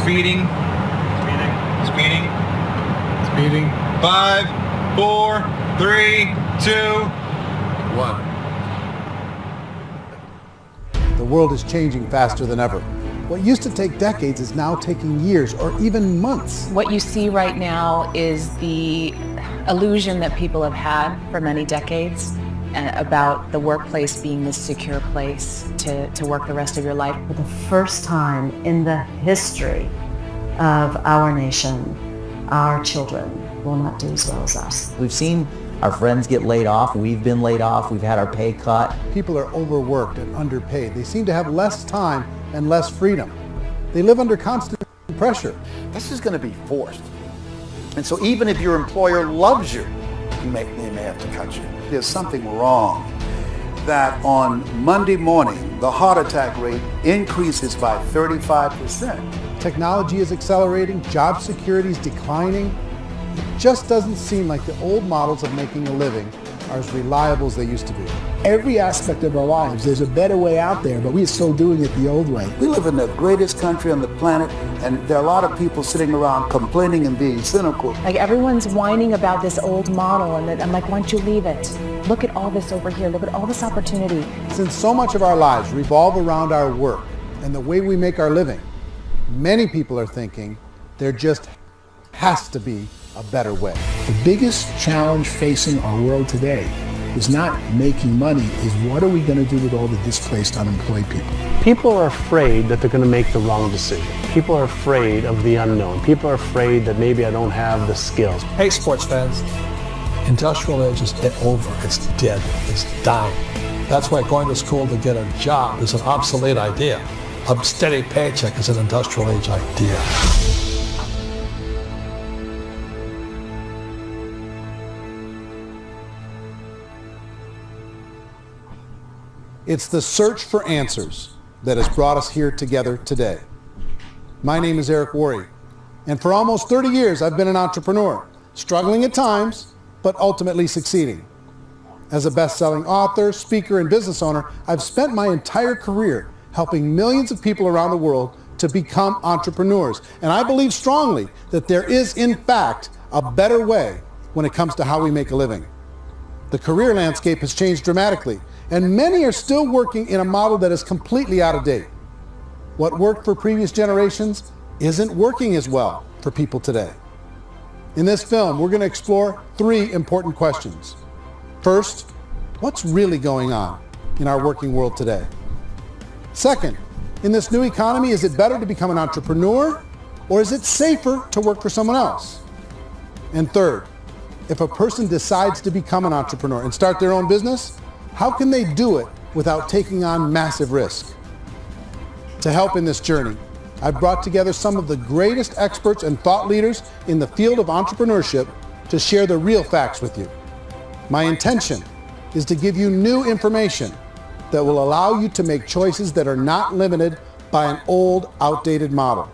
Speeding. Speeding. Speeding. 5, 4, 3, 2, 1. The world is changing faster than ever. What used to take decades is now taking years or even months. What you see right now is the illusion that people have had for many decades about the workplace being this secure place to work the rest of your life. For the first time in the history of our nation, our children will not do as well as us. We've seen our friends get laid off. We've been laid off. We've had our pay cut. People are overworked and underpaid. They seem to have less time and less freedom. They live under constant pressure. This is going to be forced. And so even if your employer loves you, they may have to cut you. There's something wrong that on Monday morning, the heart attack rate increases by 35%. Technology is accelerating, job security is declining. It just doesn't seem like the old models of making a living are as reliable as they used to be. Every aspect of our lives, there's a better way out there, but we're still doing it the old way. We live in the greatest country on the planet, and there are a lot of people sitting around complaining and being cynical. Like everyone's whining about this old model, and I'm like, why don't you leave it? Look at all this over here. Look at all this opportunity. Since so much of our lives revolve around our work and the way we make our living, many people are thinking there just has to be a better way. The biggest challenge facing our world today is not making money, is what are we going to do with all the displaced, unemployed people? People are afraid that they're going to make the wrong decision. People are afraid of the unknown. People are afraid that maybe I don't have the skills. Hey, sports fans. Industrial age is over. It's dead. It's dying. That's why going to school to get a job is an obsolete idea. A steady paycheck is an industrial age idea. It's the search for answers that has brought us here together today. My name is Eric Worre, and for almost 30 years I've been an entrepreneur, struggling at times, but ultimately succeeding. As a best-selling author, speaker, and business owner, I've spent my entire career helping millions of people around the world to become entrepreneurs. And I believe strongly that there is, in fact, a better way when it comes to how we make a living. The career landscape has changed dramatically, and many are still working in a model that is completely out of date. What worked for previous generations isn't working as well for people today. In this film, we're going to explore 3 important questions. First, what's really going on in our working world today? Second, in this new economy, is it better to become an entrepreneur, or is it safer to work for someone else? And third, if a person decides to become an entrepreneur and start their own business, how can they do it without taking on massive risk? To help in this journey, I've brought together some of the greatest experts and thought leaders in the field of entrepreneurship to share the real facts with you. My intention is to give you new information that will allow you to make choices that are not limited by an old, outdated model.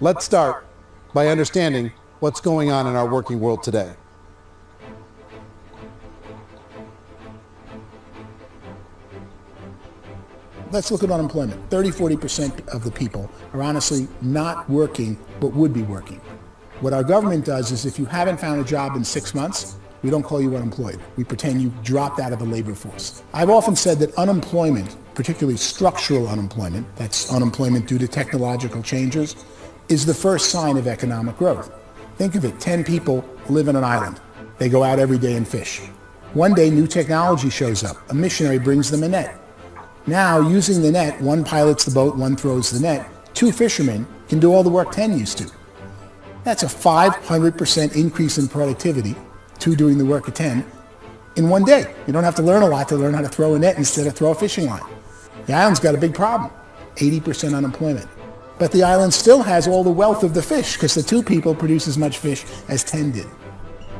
Let's start by understanding what's going on in our working world today. Let's look at unemployment. 30-40% of the people are honestly not working, but would be working. What our government does is if you haven't found a job in 6 months, we don't call you unemployed. We pretend you dropped out of the labor force. I've often said that unemployment, particularly structural unemployment, that's unemployment due to technological changes, is the first sign of economic growth. Think of it, 10 people live on an island. They go out every day and fish. One day, new technology shows up. A missionary brings them a net. Now, using the net, one pilots the boat, one throws the net. 2 fishermen can do all the work 10 used to. That's a 500% increase in productivity, 2 doing the work of 10, in one day. You don't have to learn a lot to learn how to throw a net instead of throw a fishing line. The island's got a big problem, 80% unemployment. But the island still has all the wealth of the fish because the 2 people produce as much fish as 10 did.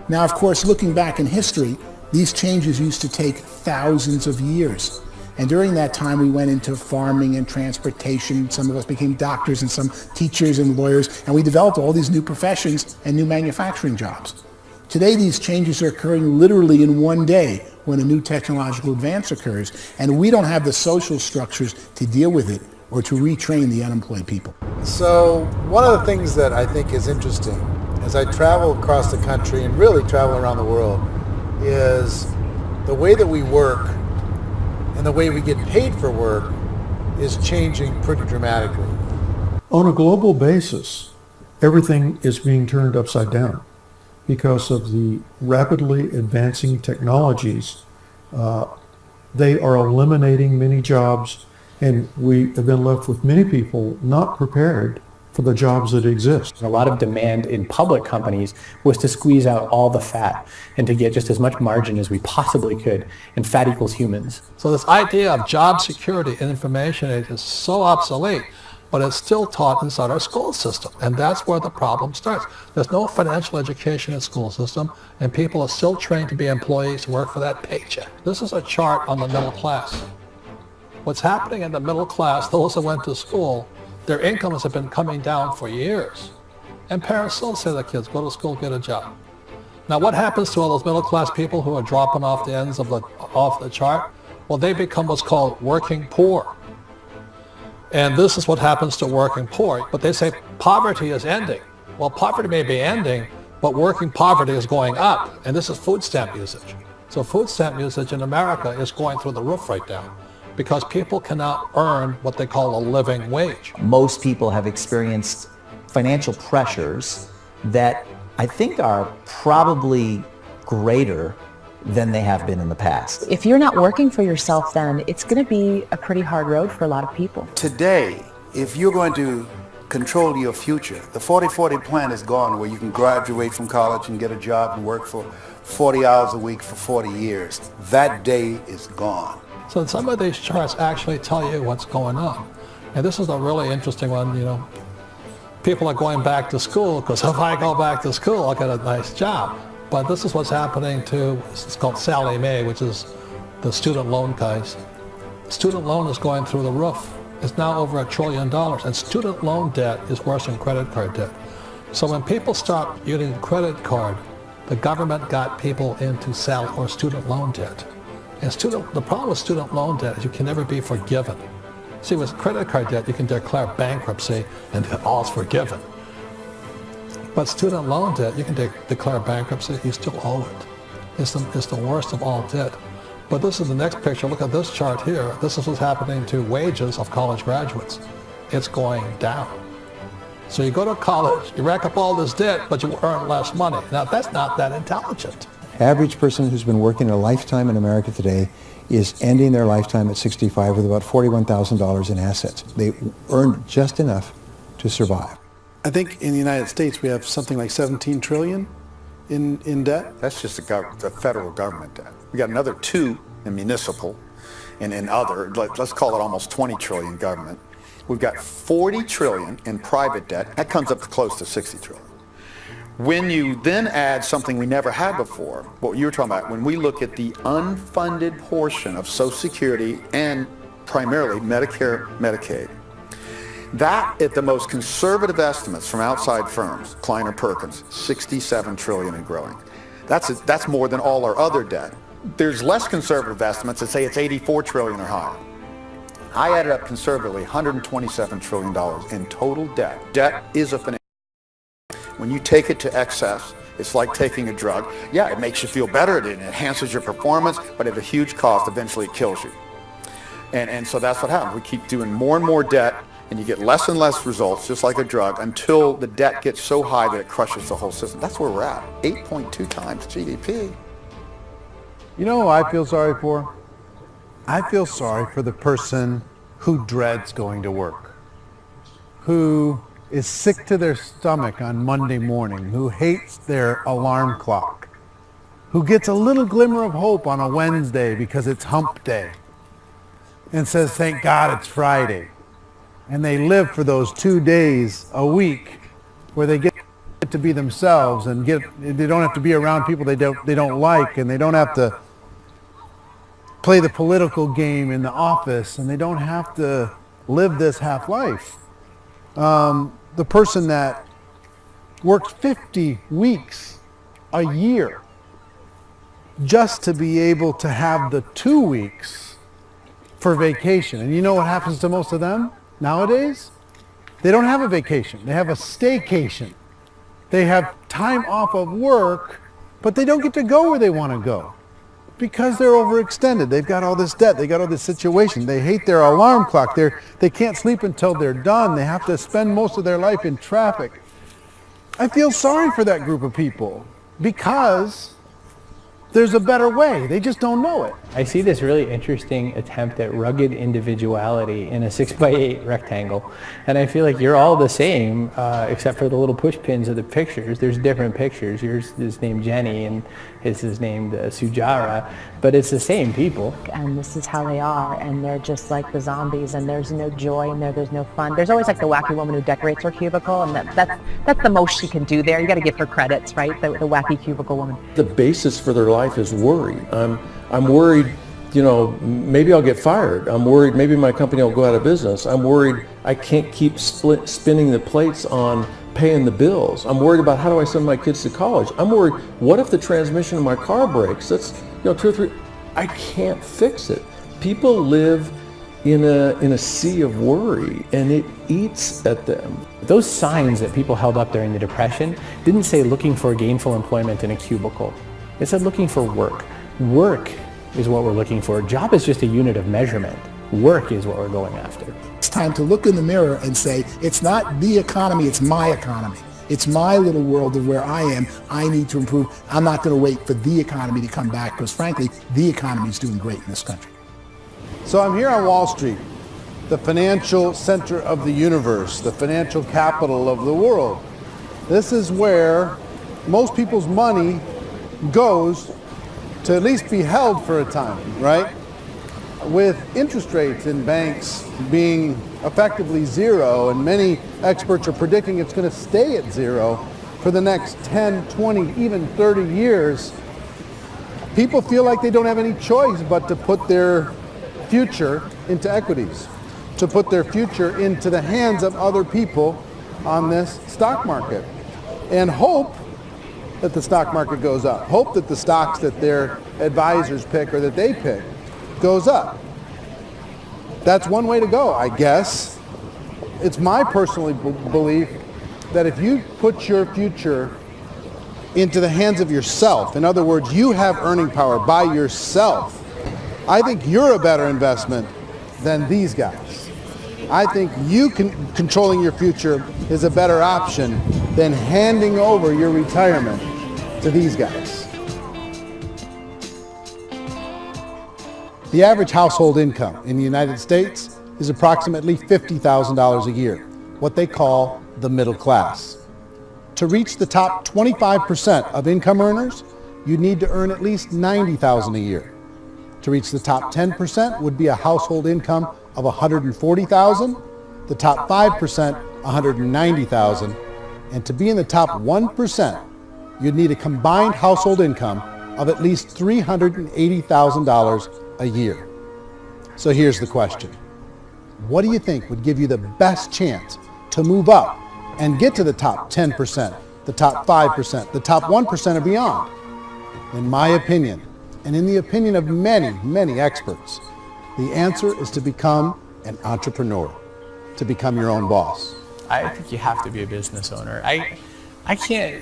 Now, of course, looking back in history, these changes used to take thousands of years. And during that time, we went into farming and transportation. Some of us became doctors and some teachers and lawyers, and we developed all these new professions and new manufacturing jobs. Today, these changes are occurring literally in one day when a new technological advance occurs, and we don't have the social structures to deal with it or to retrain the unemployed people. So one of the things that I think is interesting as I travel across the country and really travel around the world is the way that we work and the way we get paid for work is changing pretty dramatically. On a global basis, everything is being turned upside down because of the rapidly advancing technologies. They are eliminating many jobs, and we have been left with many people not prepared for the jobs that exist. A lot of demand in public companies was to squeeze out all the fat and to get just as much margin as we possibly could, and fat equals humans. So this idea of job security and information age is so obsolete, but it's still taught inside our school system, and that's where the problem starts. There's no financial education in the school system, and people are still trained to be employees to work for that paycheck. This is a chart on the middle class. What's happening in the middle class, those that went to school, their incomes have been coming down for years. And parents still say to their kids, go to school, get a job. Now what happens to all those middle class people who are dropping off the ends of off the chart? Well, they become what's called working poor. And this is what happens to working poor. But they say poverty is ending. Well, poverty may be ending, but working poverty is going up. And this is food stamp usage. So food stamp usage in America is going through the roof right now because people cannot earn what they call a living wage. Most people have experienced financial pressures that I think are probably greater than they have been in the past. If you're not working for yourself, then it's going to be a pretty hard road for a lot of people. Today, if you're going to control your future, the 40-40 plan is gone, where you can graduate from college and get a job and work for 40 hours a week for 40 years. That day is gone. So some of these charts actually tell you what's going on. And this is a really interesting one, you know. People are going back to school because if I go back to school, I'll get a nice job. But this is what's happening to, it's called Sallie Mae, which is the student loan guys. Student loan is going through the roof. It's now over $1 trillion, and student loan debt is worse than credit card debt. So when people stopped using credit card, the government got people into student loan debt. And the problem with student loan debt is you can never be forgiven. See, with credit card debt, you can declare bankruptcy and all's forgiven. But student loan debt, you can declare bankruptcy, you still owe it. It's the worst of all debt. But this is the next picture. Look at this chart here. This is what's happening to wages of college graduates. It's going down. So you go to college, you rack up all this debt, but you earn less money. Now, that's not that intelligent. Average person who's been working a lifetime in America today is ending their lifetime at 65 with about $41,000 in assets. They earned just enough to survive. I think in the United States we have something like 17 trillion in debt. That's just the federal government debt. We got another 2 in municipal and in other, let's call it almost 20 trillion government. We've got 40 trillion in private debt. That comes up to close to 60 trillion. When you then add something we never had before, what you were talking about, when we look at the unfunded portion of Social Security and primarily Medicare, Medicaid, that, at the most conservative estimates from outside firms, Kleiner Perkins, 67 trillion and growing. That's more than all our other debt. There's less conservative estimates that say it's 84 trillion or higher. I added up conservatively $127 trillion in total debt. Debt is a financial. When you take it to excess, it's like taking a drug. Yeah, it makes you feel better, it enhances your performance, but at a huge cost, eventually it kills you. And so that's what happens. We keep doing more and more debt, and you get less and less results, just like a drug, until the debt gets so high that it crushes the whole system. That's where we're at, 8.2 times GDP. You know who I feel sorry for? I feel sorry for the person who dreads going to work, who is sick to their stomach on Monday morning, who hates their alarm clock, who gets a little glimmer of hope on a Wednesday because it's hump day and says, thank God it's Friday. And they live for those 2 days a week where they get to be themselves and they don't have to be around people they don't like, and they don't have to play the political game in the office, and they don't have to live this half life. The person that works 50 weeks a year just to be able to have the 2 weeks for vacation. And you know what happens to most of them? Nowadays, they don't have a vacation. They have a staycation. They have time off of work, but they don't get to go where they want to go because they're overextended. They've got all this debt. They got all this situation. They hate their alarm clock. They can't sleep until they're done. They have to spend most of their life in traffic. I feel sorry for that group of people because there's a better way. They just don't know it. I see this really interesting attempt at rugged individuality in a 6x8 rectangle, and I feel like you're all the same, except for the little push pins of the pictures. There's different pictures. Yours is named Jenny, and his is named Sujara, but it's the same people. And this is how they are, and they're just like the zombies, and there's no joy in there, there's no fun. There's always like the wacky woman who decorates her cubicle, and that's the most she can do there. You got to give her credits, right? The wacky cubicle woman. The basis for their life is worry. I'm worried, you know, maybe I'll get fired. I'm worried maybe my company will go out of business. I'm worried I can't keep spinning the plates on paying the bills. I'm worried about how do I send my kids to college. I'm worried, what if the transmission in my car breaks? That's, you know, 2 or 3, I can't fix it. People live in a sea of worry, and it eats at them. Those signs that people held up during the Depression didn't say looking for gainful employment in a cubicle. It said looking for work. Work is what we're looking for. Job is just a unit of measurement. Work is what we're going after. It's time to look in the mirror and say, it's not the economy, it's my economy. It's my little world of where I am. I need to improve. I'm not going to wait for the economy to come back because, frankly, the economy is doing great in this country. So I'm here on Wall Street, the financial center of the universe, the financial capital of the world. This is where most people's money goes to at least be held for a time, right? With interest rates in banks being effectively zero, and many experts are predicting it's going to stay at zero for the next 10, 20, even 30 years, people feel like they don't have any choice but to put their future into equities, to put their future into the hands of other people on this stock market, and hope that the stock market goes up, hope that the stocks that their advisors pick or that they pick goes up. That's one way to go, I guess. It's my personal belief that if you put your future into the hands of yourself, in other words, you have earning power by yourself, I think you're a better investment than these guys. I think you controlling your future is a better option than handing over your retirement to these guys. The average household income in the United States is approximately $50,000 a year, what they call the middle class. To reach the top 25% of income earners, you need to earn at least $90,000 a year. To reach the top 10% would be a household income of $140,000, the top 5%, $190,000, and to be in the top 1%, you'd need a combined household income of at least $380,000 a year. So here's the question. What do you think would give you the best chance to move up and get to the top 10%, the top 5%, the top 1% or beyond? In my opinion, and in the opinion of many, many experts, the answer is to become an entrepreneur, to become your own boss. I think you have to be a business owner. I can't,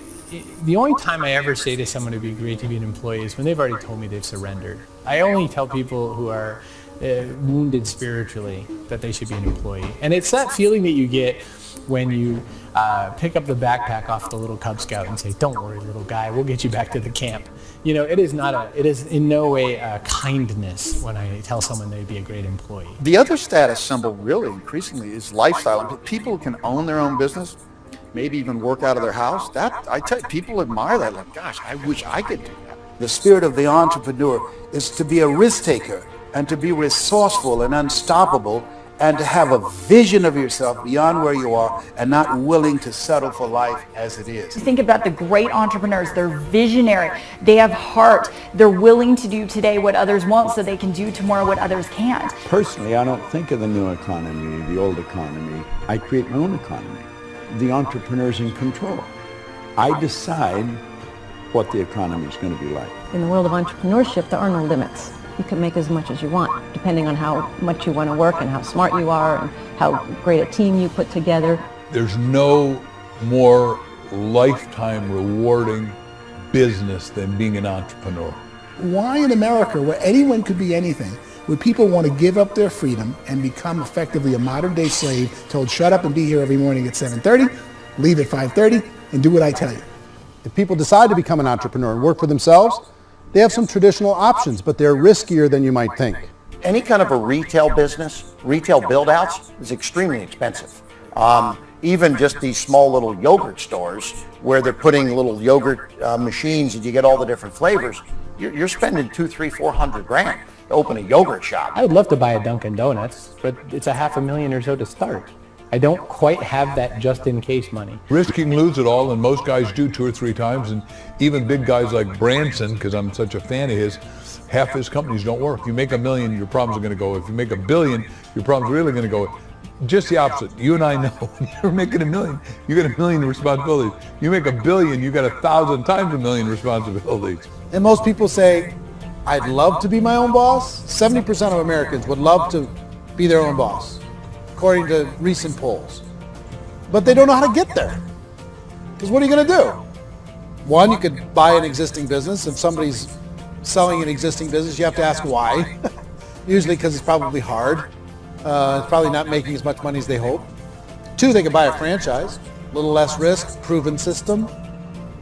the only time I ever say to someone it'd be great to be an employee is when they've already told me they've surrendered. I only tell people who are wounded spiritually that they should be an employee. And it's that feeling that you get when you pick up the backpack off the little Cub Scout and say, "Don't worry, little guy, we'll get you back to the camp." You know, it is in no way a kindness when I tell someone they'd be a great employee. The other status symbol really increasingly is lifestyle. People who can own their own business, maybe even work out of their house, that I tell you, people admire that. Like, gosh, I wish I could do that. The spirit of the entrepreneur is to be a risk taker and to be resourceful and unstoppable and to have a vision of yourself beyond where you are and not willing to settle for life as it is. Think about the great entrepreneurs. They're visionary. They have heart. They're willing to do today what others won't so they can do tomorrow what others can't. Personally, I don't think of the new economy, the old economy. I create my own economy. The entrepreneur's in control. I decide what the economy is going to be like. In the world of entrepreneurship, there are no limits. you can make as much as you want, depending on how much you want to work and how smart you are and how great a team you put together. There's no more lifetime rewarding business than being an entrepreneur. Why in America, where anyone could be anything, would people want to give up their freedom and become effectively a modern-day slave, told shut up and be here every morning at 7:30, leave at 5:30, and do what I tell you? If people decide to become an entrepreneur and work for themselves, they have some traditional options, but they're riskier than you might think. Any kind of a retail business, retail build-outs, is extremely expensive. Even just these small little yogurt stores where they're putting little yogurt machines and you get all the different flavors, you're spending $200,000, $300,000, $400,000 to open a yogurt shop. I would love to buy a Dunkin' Donuts, but it's $500,000 or so to start. I don't quite have that just in case money. Risk you can lose it all, and most guys do 2 or 3 times, and even big guys like Branson, because I'm such a fan of his, half his companies don't work. You make $1 million, your problems are going to go. If you make $1 billion, your problems are really going to go. Just the opposite. You and I know when you're making $1 million, you got $1 million responsibilities. You make $1 billion, you got 1,000 times $1 million responsibilities. And most people say, I'd love to be my own boss. 70% of Americans would love to be their own boss, according to recent polls. But they don't know how to get there. Because what are you going to do? One, you could buy an existing business. If somebody's selling an existing business, you have to ask why. Usually because it's probably hard. It's probably not making as much money as they hope. 2, they could buy a franchise. A little less risk, proven system,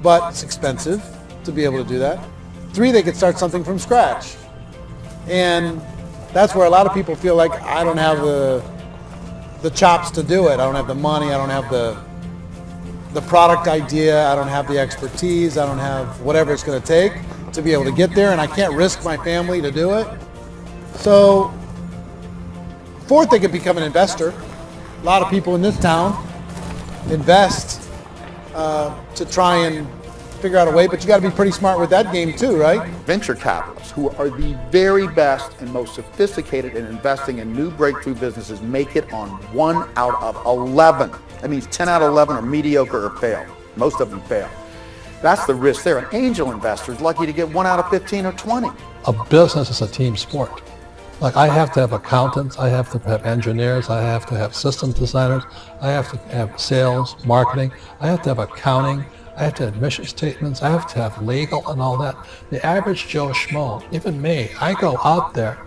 but it's expensive to be able to do that. 3, they could start something from scratch. And that's where a lot of people feel like, I don't have the chops to do it. I don't have the money. I don't have the product idea. I don't have the expertise. I don't have whatever it's going to take to be able to get there, and I can't risk my family to do it. So, 4th, they could become an investor. A lot of people in this town invest to try and figure out a way, but you got to be pretty smart with that game too, right? Venture capitalists, who are the very best and most sophisticated in investing in new breakthrough businesses, make it on 1 out of 11. That means 10 out of 11 are mediocre or fail. Most of them fail. That's the risk there. An angel investor is lucky to get 1 out of 15 or 20. A business is a team sport. Like, I have to have accountants, I have to have engineers, I have to have systems designers, I have to have sales, marketing, I have to have accounting, I have to have mission statements, I have to have legal and all that. The average Joe Schmo, even me, I go out there,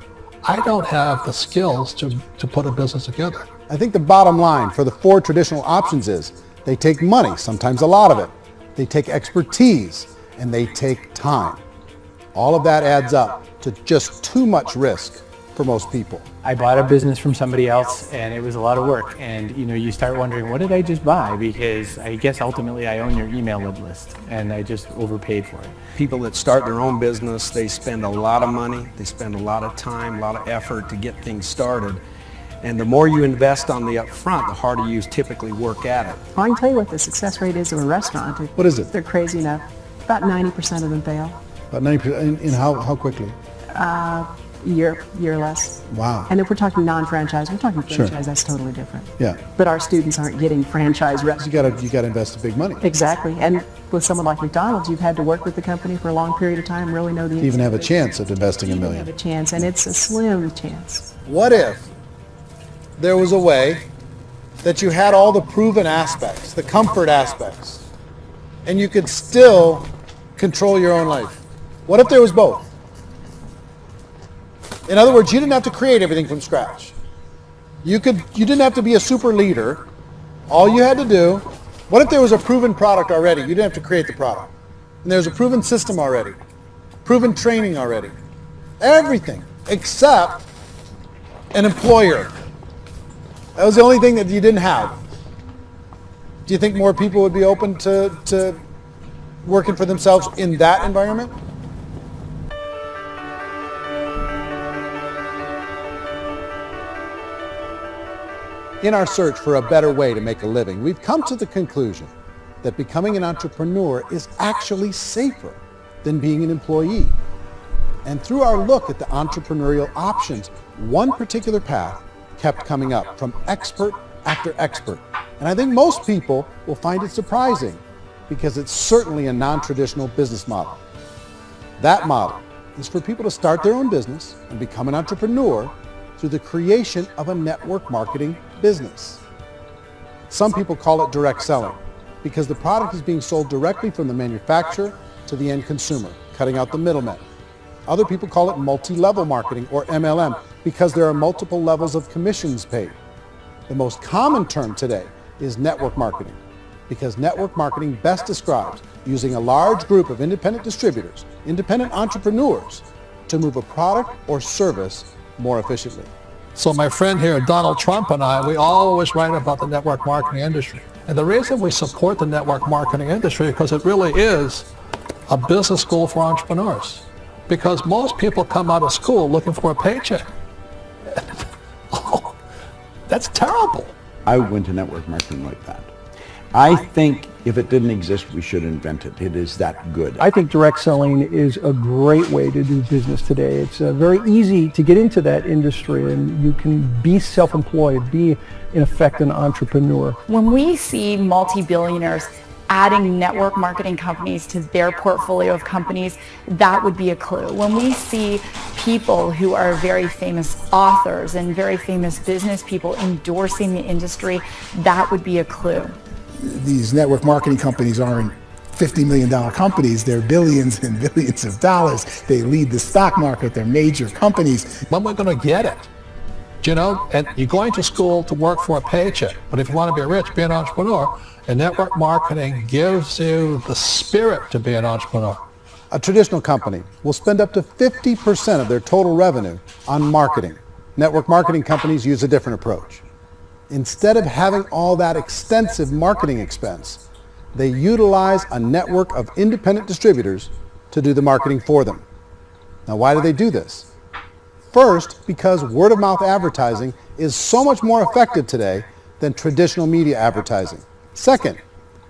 I don't have the skills to put a business together. I think the bottom line for the 4 traditional options is they take money, sometimes a lot of it. They take expertise, and they take time. All of that adds up to just too much risk for most people. I bought a business from somebody else, and it was a lot of work. And you start wondering, what did I just buy? Because I guess ultimately I own your email list, and I just overpaid for it. People that start their own business, they spend a lot of money, they spend a lot of time, a lot of effort to get things started. And the more you invest on the upfront, the harder you typically work at it. Well, I can tell you what the success rate is of a restaurant. What is it? They're crazy enough. About 90% of them fail. About 90%, in how quickly? Year less. Wow. And if we're talking non-franchise, we're talking franchise, Sure. that's totally different. Yeah. But our students aren't getting franchise restaurants. You gotta invest the big money. Exactly. And with someone like McDonald's, you've had to work with the company for a long period of time, really know the To even have a inside chance at investing $1 business. million. Have a chance, and it's a slim chance. What if there was a way that you had all the proven aspects, the comfort aspects, and you could still control your own life? What if there was both? In other words, you didn't have to create everything from scratch. You didn't have to be a super leader. All you had to do, what if there was a proven product already? You didn't have to create the product. And there was a proven system already, proven training already. Everything except an employer. That was the only thing that you didn't have. Do you think more people would be open to working for themselves in that environment? In our search for a better way to make a living, we've come to the conclusion that becoming an entrepreneur is actually safer than being an employee. And through our look at the entrepreneurial options, one particular path kept coming up from expert after expert. And I think most people will find it surprising because it's certainly a non-traditional business model. That model is for people to start their own business and become an entrepreneur through the creation of a network marketing business. Some people call it direct selling because the product is being sold directly from the manufacturer to the end consumer, cutting out the middlemen. Other people call it multi-level marketing, or MLM, because there are multiple levels of commissions paid. The most common term today is network marketing, because network marketing best describes using a large group of independent distributors, independent entrepreneurs, to move a product or service more efficiently. So my friend here, Donald Trump, and I, we always write about the network marketing industry. And the reason we support the network marketing industry is because it really is a business school for entrepreneurs. Because most people come out of school looking for a paycheck. Oh, that's terrible. I went to network marketing like that. I think if it didn't exist, we should invent it. It is that good. I think direct selling is a great way to do business today. It's very easy to get into that industry, and you can be self-employed, be in effect an entrepreneur. When we see multi-billionaires adding network marketing companies to their portfolio of companies, that would be a clue. When we see people who are very famous authors and very famous business people endorsing the industry, that would be a clue. These network marketing companies aren't $50 million companies. They're billions and billions of dollars. They lead the stock market. They're major companies. When we're going to get it? You know, and you're going to school to work for a paycheck, but if you want to be rich, be an entrepreneur. And network marketing gives you the spirit to be an entrepreneur. A traditional company will spend up to 50% of their total revenue on marketing. Network marketing companies use a different approach. Instead of having all that extensive marketing expense, they utilize a network of independent distributors to do the marketing for them. Now, why do they do this? First, because word-of-mouth advertising is so much more effective today than traditional media advertising. Second,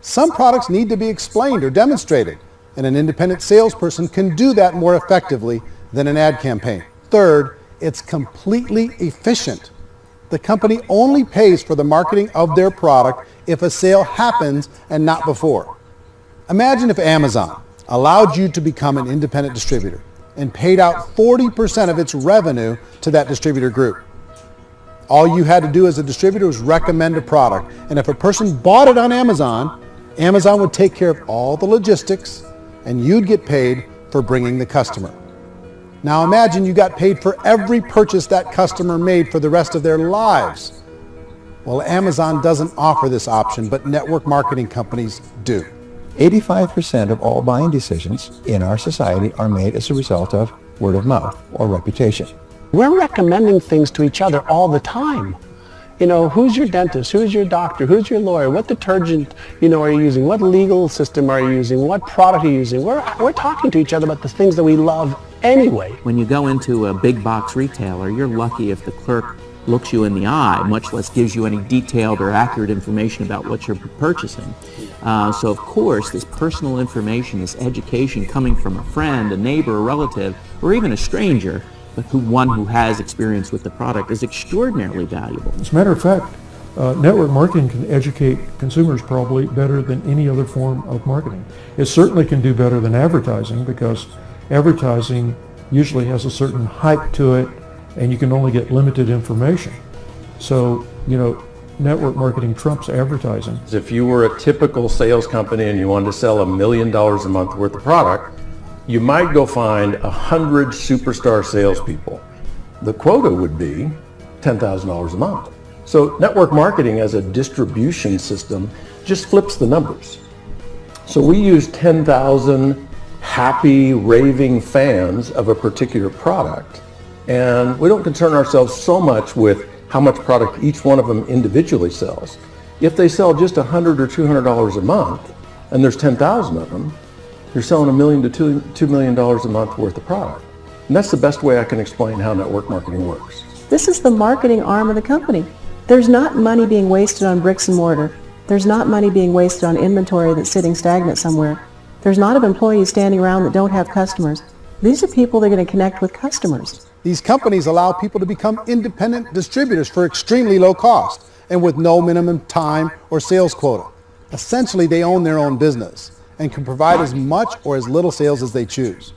some products need to be explained or demonstrated, and an independent salesperson can do that more effectively than an ad campaign. Third, it's completely efficient. The company only pays for the marketing of their product if a sale happens and not before. Imagine if Amazon allowed you to become an independent distributor and paid out 40% of its revenue to that distributor group. All you had to do as a distributor was recommend a product, and if a person bought it on Amazon, Amazon would take care of all the logistics, and you'd get paid for bringing the customer. Now imagine you got paid for every purchase that customer made for the rest of their lives. Well, Amazon doesn't offer this option, but network marketing companies do. 85% of all buying decisions in our society are made as a result of word of mouth or reputation. We're recommending things to each other all the time. You know, who's your dentist? Who's your doctor? Who's your lawyer? What detergent, are you using? What legal system are you using? What product are you using? We're talking to each other about the things that we love anyway. When you go into a big box retailer, you're lucky if the clerk looks you in the eye, much less gives you any detailed or accurate information about what you're purchasing. So of course, this personal information, this education coming from a friend, a neighbor, a relative, or even a stranger, but one who has experience with the product is extraordinarily valuable. As a matter of fact, network marketing can educate consumers probably better than any other form of marketing. It certainly can do better than advertising because advertising usually has a certain hype to it and you can only get limited information. So, network marketing trumps advertising. If you were a typical sales company and you wanted to sell $1 million a month worth of product, you might go find 100 superstar salespeople. The quota would be $10,000 a month. So network marketing as a distribution system just flips the numbers. So we use 10,000 happy, raving fans of a particular product, and we don't concern ourselves so much with how much product each one of them individually sells. If they sell just $100 or $200 a month, and there's 10,000 of them, you're selling $1 million to $2 million a month worth of product. And that's the best way I can explain how network marketing works. This is the marketing arm of the company. There's not money being wasted on bricks and mortar. There's not money being wasted on inventory that's sitting stagnant somewhere. There's not of employees standing around that don't have customers. These are people that are going to connect with customers. These companies allow people to become independent distributors for extremely low cost and with no minimum time or sales quota. Essentially, they own their own business and can provide as much or as little sales as they choose.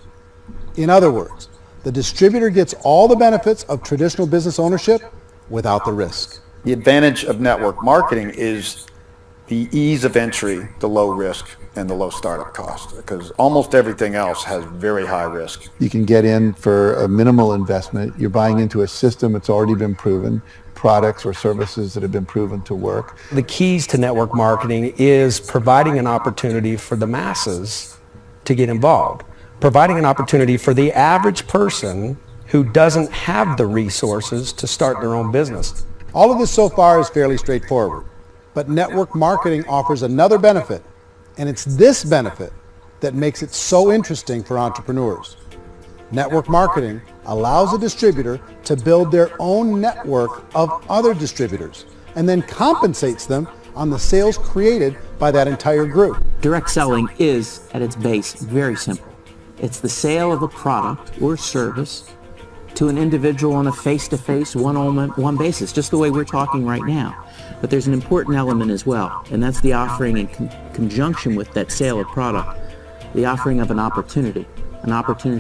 In other words, the distributor gets all the benefits of traditional business ownership without the risk. The advantage of network marketing is the ease of entry, the low risk, and the low startup cost, because almost everything else has very high risk. You can get in for a minimal investment. You're buying into a system that's already been proven, products or services that have been proven to work. The keys to network marketing is providing an opportunity for the masses to get involved, providing an opportunity for the average person who doesn't have the resources to start their own business. All of this so far is fairly straightforward, but network marketing offers another benefit, and it's this benefit that makes it so interesting for entrepreneurs. Network marketing allows a distributor to build their own network of other distributors and then compensates them on the sales created by that entire group. Direct selling is, at its base, very simple. It's the sale of a product or service to an individual on a face-to-face, one-on-one basis, just the way we're talking right now. But there's an important element as well, and that's the offering in conjunction with that sale of product, the offering of an opportunity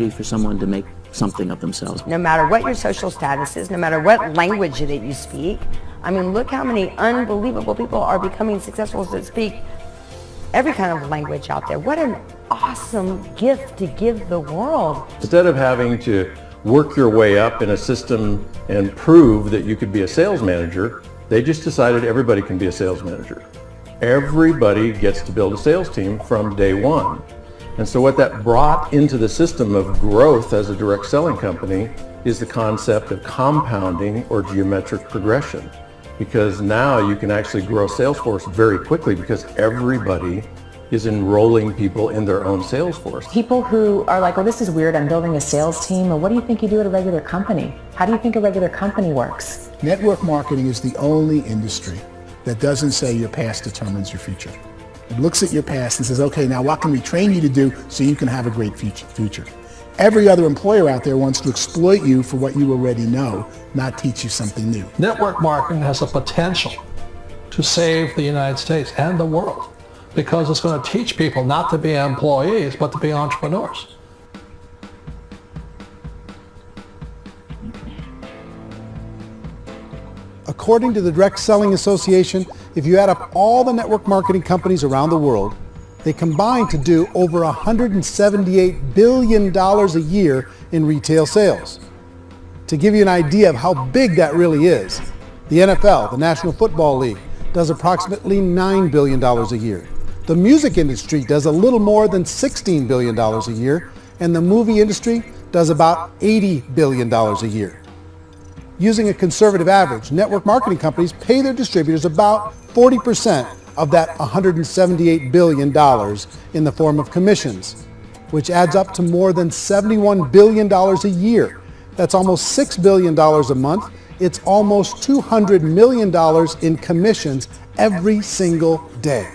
for someone to make something of themselves. No matter what your social status is, no matter what language that you speak, I mean, look how many unbelievable people are becoming successful that speak every kind of language out there. What an awesome gift to give the world. Instead of having to work your way up in a system and prove that you could be a sales manager, they just decided everybody can be a sales manager. Everybody gets to build a sales team from day one. And so what that brought into the system of growth as a direct selling company is the concept of compounding or geometric progression. Because now you can actually grow sales force very quickly because everybody is enrolling people in their own sales force. People who are like, oh, this is weird, I'm building a sales team. Well, what do you think you do at a regular company? How do you think a regular company works? Network marketing is the only industry that doesn't say your past determines your future. It looks at your past and says, okay, now what can we train you to do so you can have a great future? Every other employer out there wants to exploit you for what you already know, not teach you something new. Network marketing has the potential to save the United States and the world because it's going to teach people not to be employees, but to be entrepreneurs. According to the Direct Selling Association, if you add up all the network marketing companies around the world, they combine to do over $178 billion a year in retail sales. To give you an idea of how big that really is, the NFL, the National Football League, does approximately $9 billion a year. The music industry does a little more than $16 billion a year, and the movie industry does about $80 billion a year. Using a conservative average, network marketing companies pay their distributors about 40% of that $178 billion in the form of commissions, which adds up to more than $71 billion a year. That's almost $6 billion a month. It's almost $200 million in commissions every single day.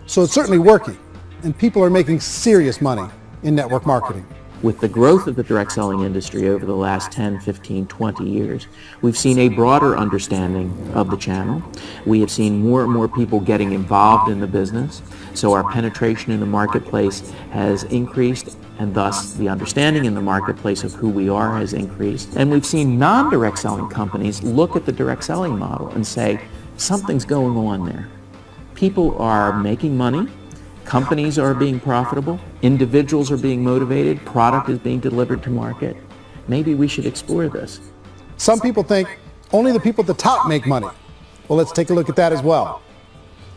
So it's certainly working, and people are making serious money in network marketing. With the growth of the direct selling industry over the last 10, 15, 20 years, we've seen a broader understanding of the channel. We have seen more and more people getting involved in the business, so our penetration in the marketplace has increased, and thus the understanding in the marketplace of who we are has increased. And we've seen non-direct selling companies look at the direct selling model and say, something's going on there. People are making money. Companies are being profitable, individuals are being motivated, product is being delivered to market. Maybe we should explore this. Some people think only the people at the top make money. Well, let's take a look at that as well.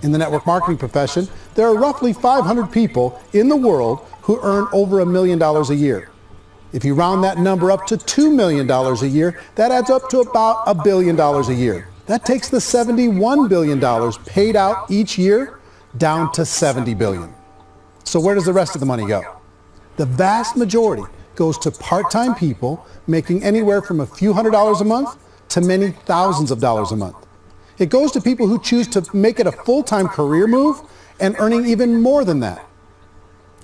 In the network marketing profession, there are roughly 500 people in the world who earn over $1 million a year. If you round that number up to $2 million a year, that adds up to about $1 billion a year. That takes the $71 billion paid out each year down to $70 billion. So where does the rest of the money go? The vast majority goes to part-time people making anywhere from a few $100s a month to many thousands of dollars a month. It goes to people who choose to make it a full-time career move and earning even more than that.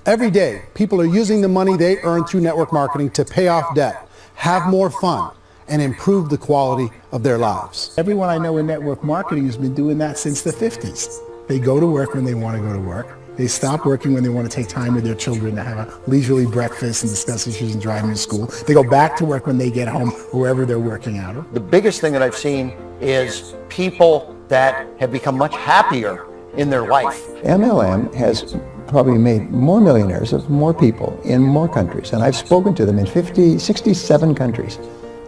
Every day, people are using the money they earn through network marketing to pay off debt, have more fun, and improve the quality of their lives. Everyone I know in network marketing has been doing that since the 50s. They go to work when they want to go to work. They stop working when they want to take time with their children to have a leisurely breakfast and discuss issues and driving to school. They go back to work when they get home, wherever they're working out of. The biggest thing that I've seen is people that have become much happier in their life. MLM has probably made more millionaires of more people in more countries, and I've spoken to them in 67 countries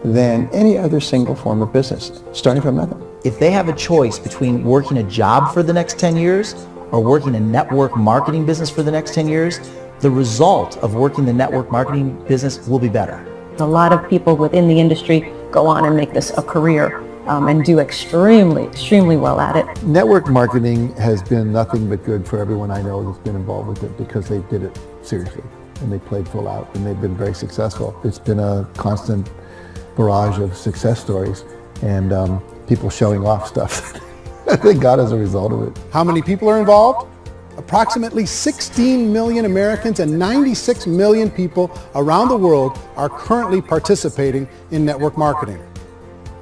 than any other single form of business, starting from nothing. If they have a choice between working a job for the next 10 years or working a network marketing business for the next 10 years, the result of working the network marketing business will be better. A lot of people within the industry go on and make this a career and do extremely well at it. Network marketing has been nothing but good for everyone I know that's been involved with it because they did it seriously and they played full out and they've been very successful. It's been a constant barrage of success stories and people showing off stuff that they got as a result of it. How many people are involved? Approximately 16 million Americans and 96 million people around the world are currently participating in network marketing.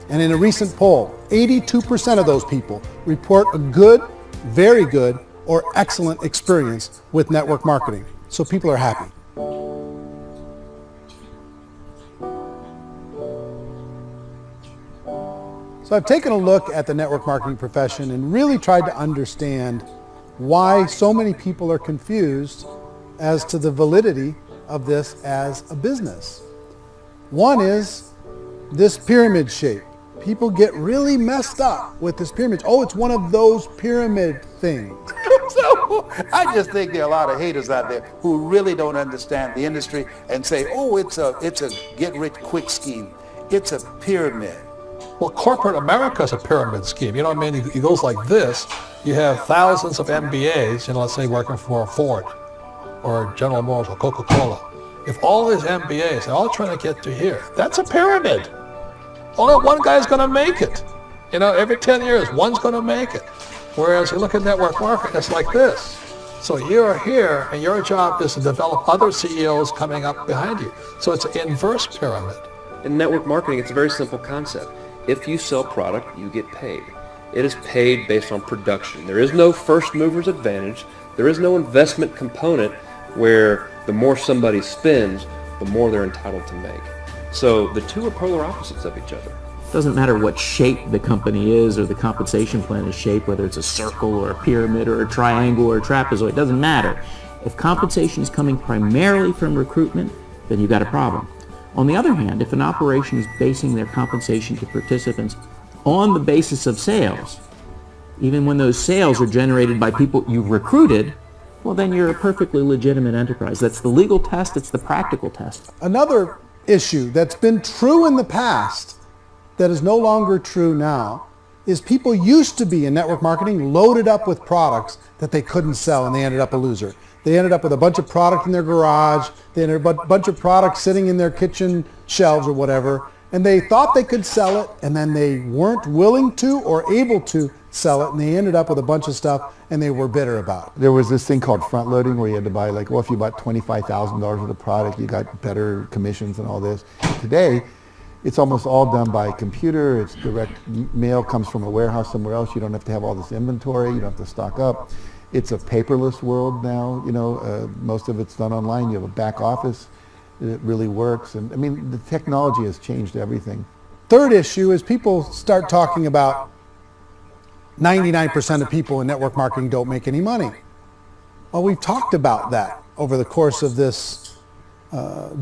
And in a recent poll, 82% of those people report a good, very good, or excellent experience with network marketing. So people are happy. So I've taken a look at the network marketing profession and really tried to understand why so many people are confused as to the validity of this as a business. One is this pyramid shape. People get really messed up with this pyramid. Oh, it's one of those pyramid things. So I just think there are a lot of haters out there who really don't understand the industry and say, oh, it's a get-rich-quick scheme. It's a pyramid. Well, corporate America is a pyramid scheme. You know what I mean? It goes like this. You have thousands of MBAs, let's say working for Ford or General Motors or Coca-Cola. If all these MBAs are all trying to get to here, that's a pyramid. Only one guy's going to make it. Every 10 years, one's going to make it. Whereas you look at network marketing, it's like this. So you're here, and your job is to develop other CEOs coming up behind you. So it's an inverse pyramid. In network marketing, it's a very simple concept. If you sell product, you get paid. It is paid based on production. There is no first mover's advantage. There is no investment component where the more somebody spends, the more they're entitled to make. So the two are polar opposites of each other. It doesn't matter what shape the company is or the compensation plan is shaped, whether it's a circle or a pyramid or a triangle or a trapezoid, it doesn't matter. If compensation is coming primarily from recruitment, then you've got a problem. On the other hand, if an operation is basing their compensation to participants on the basis of sales, even when those sales are generated by people you've recruited, well, then you're a perfectly legitimate enterprise. That's the legal test, it's the practical test. Another issue that's been true in the past that is no longer true now is people used to be in network marketing loaded up with products that they couldn't sell and they ended up a loser. They ended up with a bunch of product in their garage, they ended up with a bunch of products sitting in their kitchen shelves or whatever, and they thought they could sell it and then they weren't willing to or able to sell it and they ended up with a bunch of stuff and they were bitter about it. There was this thing called front loading where you had to buy if you bought $25,000 worth of product, you got better commissions and all this. Today, it's almost all done by computer. It's direct mail comes from a warehouse somewhere else. You don't have to have all this inventory. You don't have to stock up. It's a paperless world now. Most of it's done online. You have a back office. It really works. And the technology has changed everything. Third issue is people start talking about 99% of people in network marketing don't make any money. Well, we've talked about that over the course of this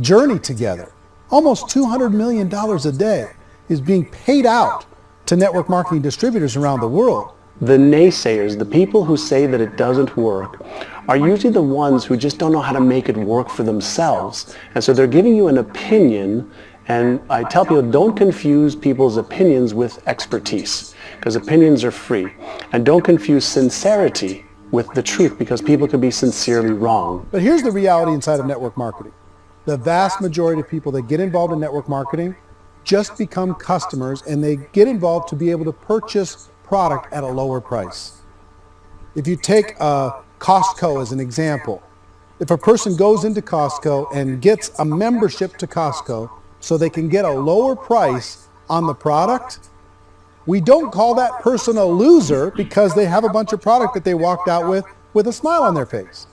journey together. Almost $200 million a day is being paid out to network marketing distributors around the world. The naysayers, the people who say that it doesn't work, are usually the ones who just don't know how to make it work for themselves. And so they're giving you an opinion, and I tell people don't confuse people's opinions with expertise, because opinions are free. And don't confuse sincerity with the truth, because people can be sincerely wrong. But here's the reality inside of network marketing. The vast majority of people that get involved in network marketing just become customers, and they get involved to be able to purchase product at a lower price. If you take Costco as an example, if a person goes into Costco and gets a membership to Costco so they can get a lower price on the product, we don't call that person a loser because they have a bunch of product that they walked out with with a smile on their face.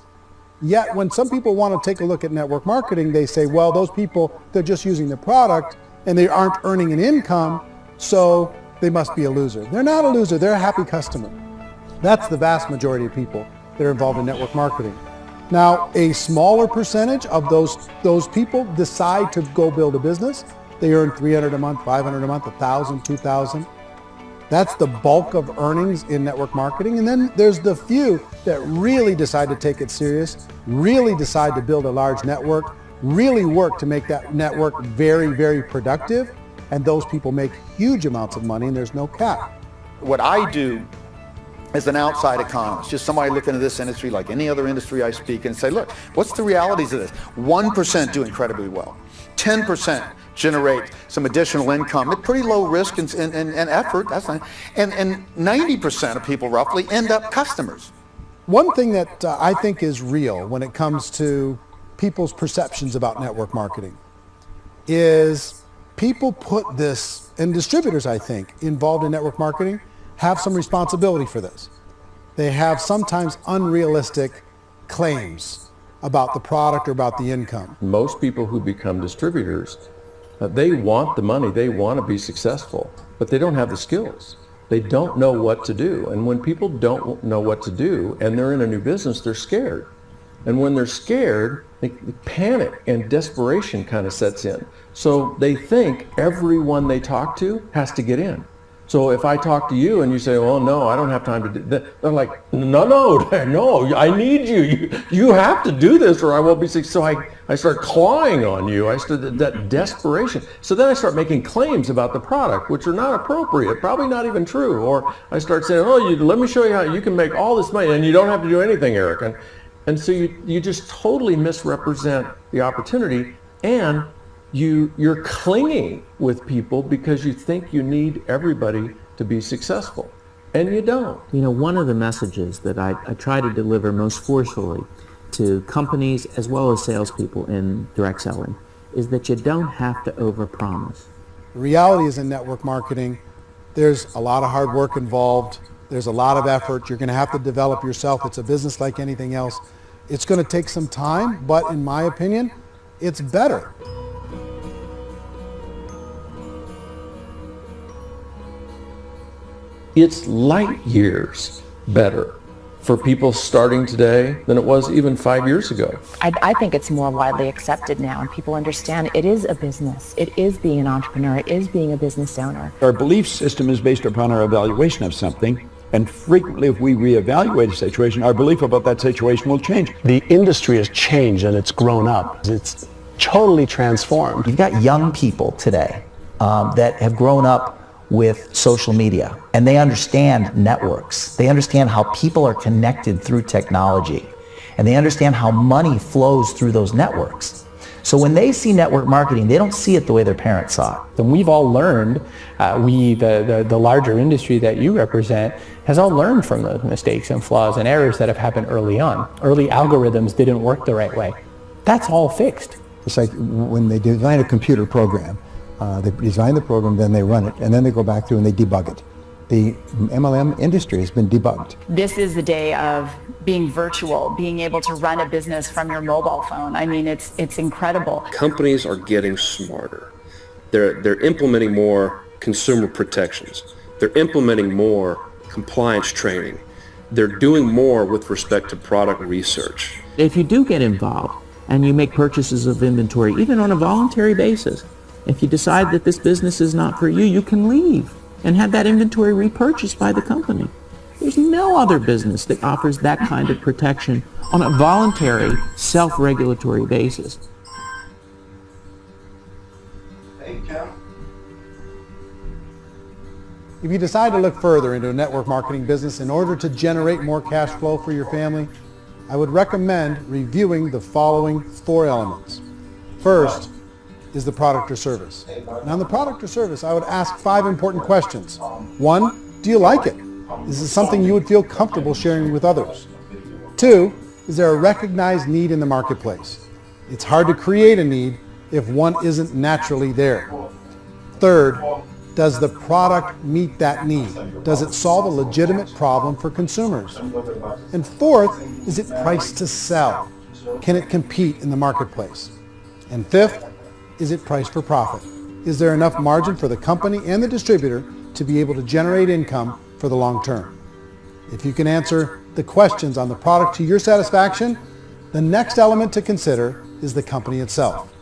Yet when some people want to take a look at network marketing, they say, well, those people, they're just using the product and they aren't earning an income, so they must be a loser. They're not a loser, they're a happy customer. That's the vast majority of people that are involved in network marketing. Now, a smaller percentage of those people decide to go build a business. They earn $300 a month, $500 a month, $1,000, $2,000. That's the bulk of earnings in network marketing. And then there's the few that really decide to take it serious, really decide to build a large network, really work to make that network very, very productive. And those people make huge amounts of money and there's no cap. What I do as an outside economist, just somebody looking at this industry like any other industry I speak and say, look, what's the realities of this? 1% do incredibly well. 10% generate some additional income at pretty low risk and effort. That's not, and 90% of people roughly end up customers. One thing that I think is real when it comes to people's perceptions about network marketing is people put this, and distributors, I think, involved in network marketing have some responsibility for this. They have sometimes unrealistic claims about the product or about the income. Most people who become distributors, they want the money, they want to be successful, but they don't have the skills. They don't know what to do. And when people don't know what to do and they're in a new business, they're scared. And when they're scared, panic and desperation kind of sets in. So they think everyone they talk to has to get in. So if I talk to you and you say, well, no, I don't have time to do that, they're like, no, I need you. You have to do this or I won't be successful. So I start clawing on you. I start that desperation. So then I start making claims about the product, which are not appropriate, probably not even true. Or I start saying, let me show you how you can make all this money and you don't have to do anything, Eric. And so you just totally misrepresent the opportunity, and you're clinging with people because you think you need everybody to be successful, and you don't. You know, one of the messages that I try to deliver most forcefully to companies as well as salespeople in direct selling is that you don't have to overpromise. The reality is in network marketing, there's a lot of hard work involved. There's a lot of effort. You're going to have to develop yourself. It's a business like anything else. It's going to take some time, but in my opinion, it's better. It's light years better for people starting today than it was even 5 years ago. I think it's more widely accepted now, and people understand it is a business. It is being an entrepreneur. It is being a business owner. Our belief system is based upon our evaluation of something. And frequently, if we reevaluate a situation, our belief about that situation will change. The industry has changed and it's grown up. It's totally transformed. You've got young people today that have grown up with social media, and they understand networks. They understand how people are connected through technology, and they understand how money flows through those networks. So when they see network marketing, they don't see it the way their parents saw it. And we've all learned, the larger industry that you represent, has all learned from those mistakes and flaws and errors that have happened early on. Early algorithms didn't work the right way. That's all fixed. It's like when they design a computer program, they design the program, then they run it, and then they go back through and they debug it. The MLM industry has been debugged. This is the day of being virtual, being able to run a business from your mobile phone. I mean, it's incredible. Companies are getting smarter. They're implementing more consumer protections. They're implementing more compliance training. They're doing more with respect to product research. If you do get involved and you make purchases of inventory, even on a voluntary basis, if you decide that this business is not for you, you can leave and have that inventory repurchased by the company. There's no other business that offers that kind of protection on a voluntary, self-regulatory basis. Hey, Kim. If you decide to look further into a network marketing business in order to generate more cash flow for your family, I would recommend reviewing the following 4 elements. First is the product or service. Now, on the product or service, I would ask 5 important questions. 1, do you like it? Is it something you would feel comfortable sharing with others? 2, is there a recognized need in the marketplace? It's hard to create a need if one isn't naturally there. Third, Does the product meet that need? Does it solve a legitimate problem for consumers? And fourth, is it priced to sell? Can it compete in the marketplace? And fifth, is it priced for profit? Is there enough margin for the company and the distributor to be able to generate income for the long term? If you can answer the questions on the product to your satisfaction, the next element to consider is the company itself.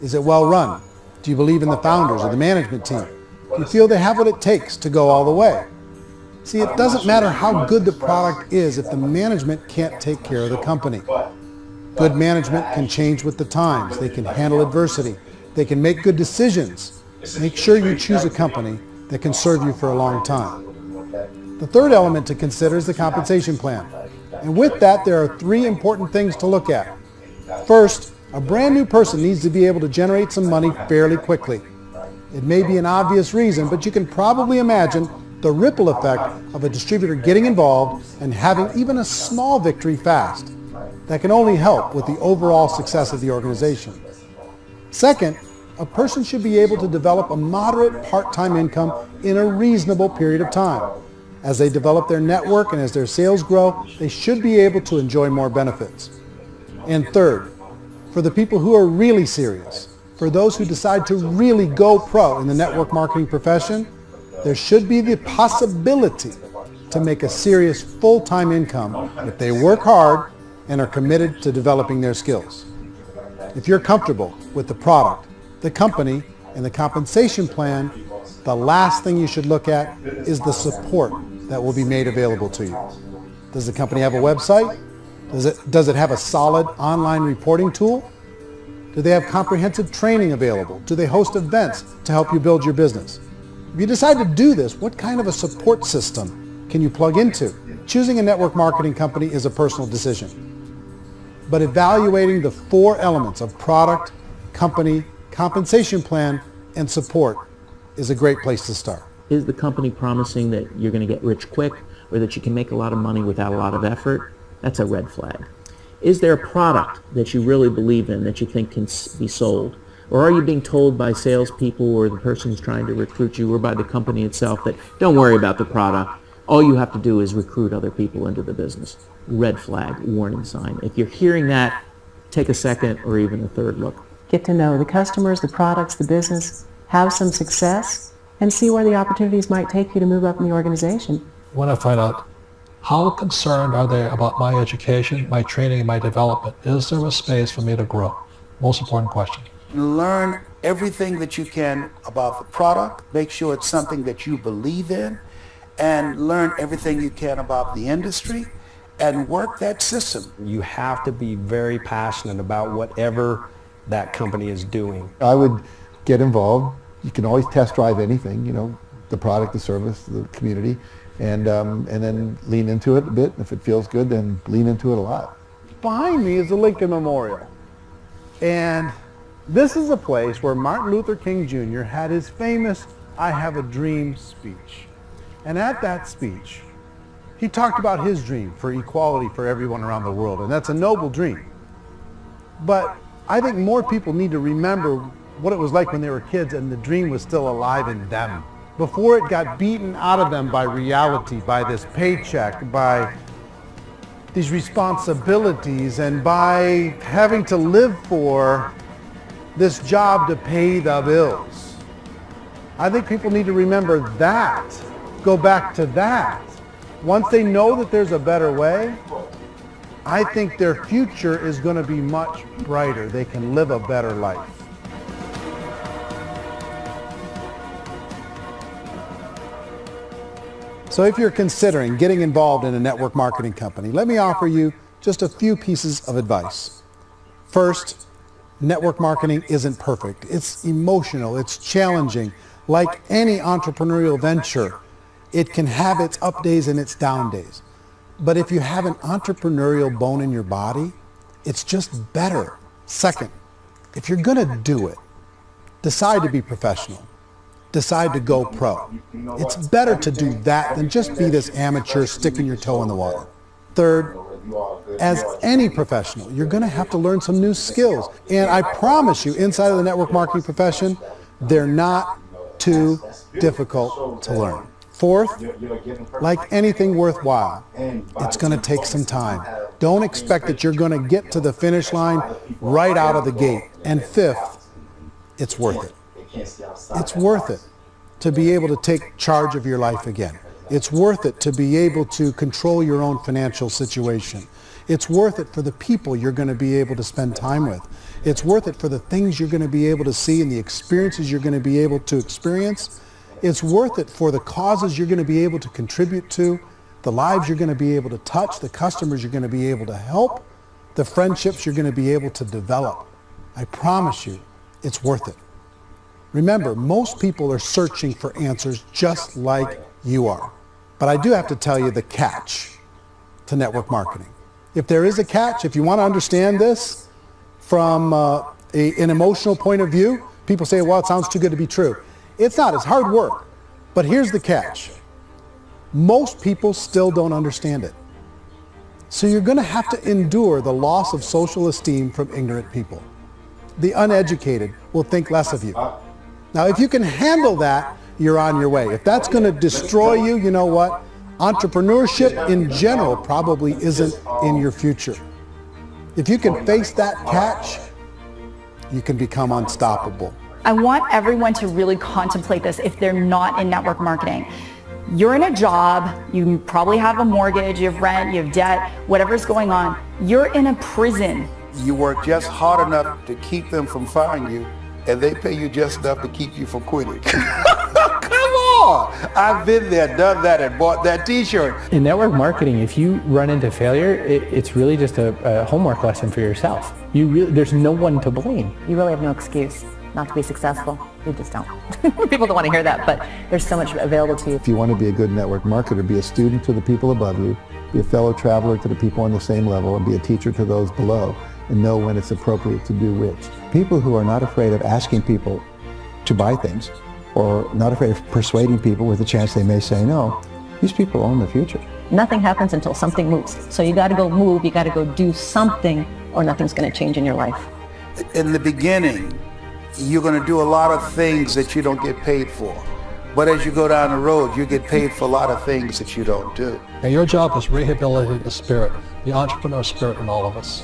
Is it well run? Do you believe in the founders or the management team? Do you feel they have what it takes to go all the way? See, it doesn't matter how good the product is if the management can't take care of the company. Good management can change with the times. They can handle adversity. They can make good decisions. Make sure you choose a company that can serve you for a long time. The third element to consider is the compensation plan. And with that, there are three important things to look at. First, a brand new person needs to be able to generate some money fairly quickly. It may be an obvious reason, but you can probably imagine the ripple effect of a distributor getting involved and having even a small victory fast. That can only help with the overall success of the organization. Second, a person should be able to develop a moderate part-time income in a reasonable period of time. As they develop their network and as their sales grow, they should be able to enjoy more benefits. And third, for the people who are really serious, for those who decide to really go pro in the network marketing profession, there should be the possibility to make a serious full-time income if they work hard and are committed to developing their skills. If you're comfortable with the product, the company, and the compensation plan, the last thing you should look at is the support that will be made available to you. Does the company have a website? Does it have a solid online reporting tool? Do they have comprehensive training available? Do they host events to help you build your business? If you decide to do this, what kind of a support system can you plug into? Choosing a network marketing company is a personal decision. But evaluating the four elements of product, company, compensation plan, and support is a great place to start. Is the company promising that you're going to get rich quick or that you can make a lot of money without a lot of effort? That's a red flag. Is there a product that you really believe in that you think can be sold? Or are you being told by salespeople or the person who's trying to recruit you or by the company itself that don't worry about the product, all you have to do is recruit other people into the business? Red flag, warning sign. If you're hearing that, take a second or even a third look. Get to know the customers, the products, the business, have some success, and see where the opportunities might take you to move up in the organization. I want to find out, how concerned are they about my education, my training, and my development? Is there a space for me to grow? Most important question. Learn everything that you can about the product. Make sure it's something that you believe in, and learn everything you can about the industry and work that system. You have to be very passionate about whatever that company is doing. I would get involved. You can always test drive anything, you know, the product, the service, the community, and then lean into it a bit. If it feels good, then lean into it a lot. Behind me is the Lincoln Memorial. And this is a place where Martin Luther King Jr. had his famous "I Have a Dream" speech. And at that speech, he talked about his dream for equality for everyone around the world, and that's a noble dream. But I think more people need to remember what it was like when they were kids and the dream was still alive in them, before it got beaten out of them by reality, by this paycheck, by these responsibilities, and by having to live for this job to pay the bills. I think people need to remember that, go back to that. Once they know that there's a better way, I think their future is going to be much brighter. They can live a better life. So if you're considering getting involved in a network marketing company, let me offer you just a few pieces of advice. First, network marketing isn't perfect. It's emotional, it's challenging. Like any entrepreneurial venture, it can have its up days and its down days. But if you have an entrepreneurial bone in your body, it's just better. Second, if you're going to do it, decide to be professional. Decide to go pro. It's better to do that than just be this amateur sticking your toe in the water. Third, as any professional, you're going to have to learn some new skills. And I promise you, inside of the network marketing profession, they're not too difficult to learn. Fourth, like anything worthwhile, it's going to take some time. Don't expect that you're going to get to the finish line right out of the gate. And fifth, it's worth it. It's worth it to be able to take charge of your life again. It's worth it to be able to control your own financial situation. It's worth it for the people you're going to be able to spend time with. It's worth it for the things you're going to be able to see and the experiences you're going to be able to experience. It's worth it for the causes you're going to be able to contribute to, the lives you're going to be able to touch, the customers you're going to be able to help, the friendships you're going to be able to develop. I promise you, it's worth it. Remember, most people are searching for answers just like you are. But I do have to tell you the catch to network marketing. If there is a catch, if you want to understand this from an emotional point of view, people say, well, it sounds too good to be true. It's not. It's hard work. But here's the catch. Most people still don't understand it. So you're going to have to endure the loss of social esteem from ignorant people. The uneducated will think less of you. Now, if you can handle that, you're on your way. If that's going to destroy you, you know what? Entrepreneurship in general probably isn't in your future. If you can face that catch, you can become unstoppable. I want everyone to really contemplate this if they're not in network marketing. You're in a job, you probably have a mortgage, you have rent, you have debt, whatever's going on. You're in a prison. You work just hard enough to keep them from firing you, and they pay you just enough to keep you from quitting. Come on! I've been there, done that, and bought that t-shirt. In network marketing, if you run into failure, it's really just a homework lesson for yourself. There's no one to blame. You really have no excuse not to be successful. You just don't. People don't want to hear that, but there's so much available to you. If you want to be a good network marketer, be a student to the people above you, be a fellow traveler to the people on the same level, and be a teacher to those below, and know when it's appropriate to do which. People who are not afraid of asking people to buy things, or not afraid of persuading people with a chance they may say no, these people own the future. Nothing happens until something moves. So you got to go move, you got to go do something, or nothing's going to change in your life. In the beginning, you're going to do a lot of things that you don't get paid for. But as you go down the road, you get paid for a lot of things that you don't do. And your job is rehabilitate the spirit, the entrepreneur spirit in all of us.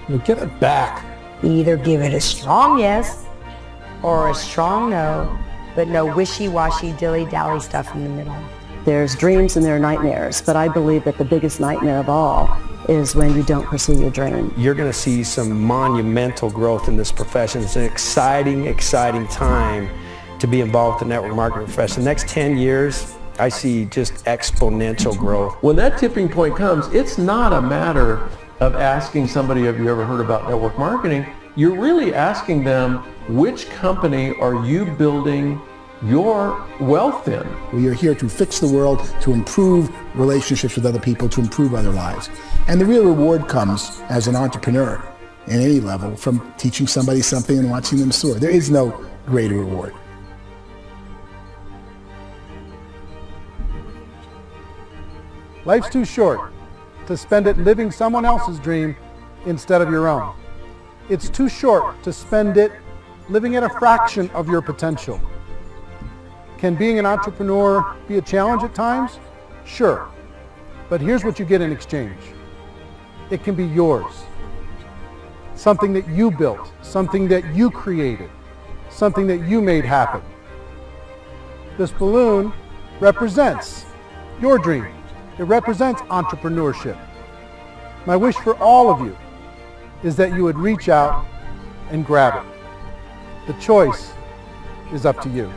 You get it back. Either give it a strong yes or a strong no, but no wishy-washy, dilly-dally stuff in the middle. There's dreams and there are nightmares, but I believe that the biggest nightmare of all is when you don't pursue your dream. You're going to see some monumental growth in this profession. It's an exciting, exciting time to be involved with the network marketing profession. The next 10 years, I see just exponential growth. When that tipping point comes, it's not a matter of asking somebody, have you ever heard about network marketing? You're really asking them, which company are you building your wealth in? We are here to fix the world, to improve relationships with other people, to improve other lives. And the real reward comes as an entrepreneur at any level from teaching somebody something and watching them soar. There is no greater reward. Life's too short to spend it living someone else's dream instead of your own. It's too short to spend it living at a fraction of your potential. Can being an entrepreneur be a challenge at times? Sure. But here's what you get in exchange. It can be yours. Something that you built, something that you created, something that you made happen. This balloon represents your dream. It represents entrepreneurship. My wish for all of you is that you would reach out and grab it. The choice is up to you.